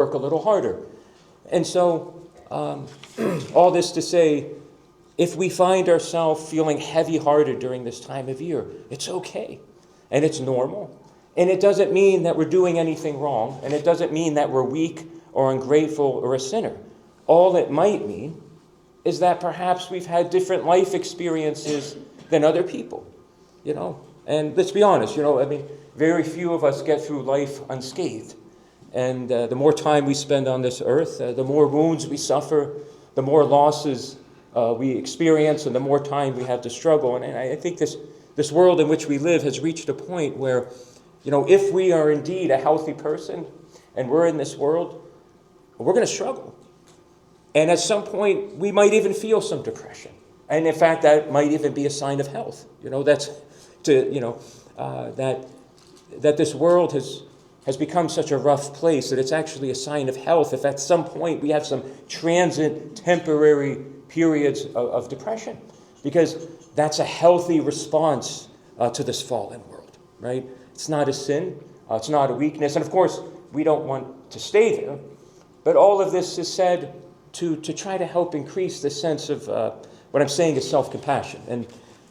work a little harder. And so, all this to say, if we find ourselves feeling heavy-hearted during this time of year, it's okay, and it's normal. And it doesn't mean that we're doing anything wrong, and it doesn't mean that we're weak or ungrateful or a sinner. All it might mean is that perhaps we've had different life experiences than other people, And let's be honest, very few of us get through life unscathed. And the more time we spend on this earth, the more wounds we suffer, the more losses we experience, and the more time we have to struggle. And I think this world in which we live has reached a point where, if we are indeed a healthy person and we're in this world, we're going to struggle. And at some point, we might even feel some depression. And in fact, that might even be a sign of health. That this world has become such a rough place that it's actually a sign of health if at some point we have some transient, temporary periods of depression. Because that's a healthy response to this fallen world, right? It's not a sin. It's not a weakness. And of course, we don't want to stay there. But all of this is said to try to help increase the sense of what I'm saying is self-compassion. And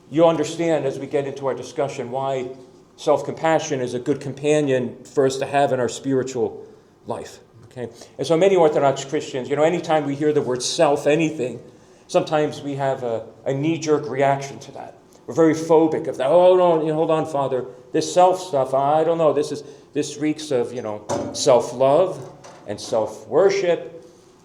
you'll understand as we get into our discussion why self-compassion is a good companion for us to have in our spiritual life. Okay? And so many Orthodox Christians, anytime we hear the word self anything, sometimes we have a knee-jerk reaction to that. We're very phobic of that. Oh, no, hold on, Father. This self stuff, I don't know. This reeks of, self-love and self-worship.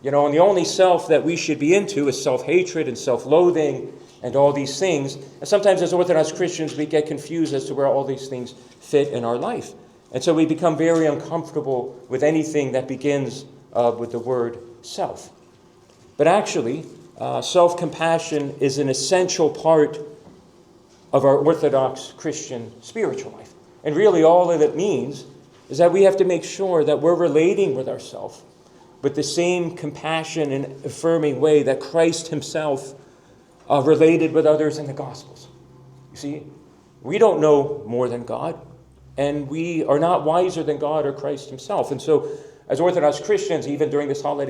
And the only self that we should be into is self-hatred and self-loathing and all these things. And sometimes as Orthodox Christians, we get confused as to where all these things fit in our life. And so we become very uncomfortable with anything that begins with the word self. But actually, self-compassion is an essential part of our Orthodox Christian spiritual life. And really all that it means is that we have to make sure that we're relating with ourselves with the same compassion and affirming way that Christ himself related with others in the Gospels. You see, we don't know more than God, and we are not wiser than God or Christ himself. And so, as Orthodox Christians, even during this holiday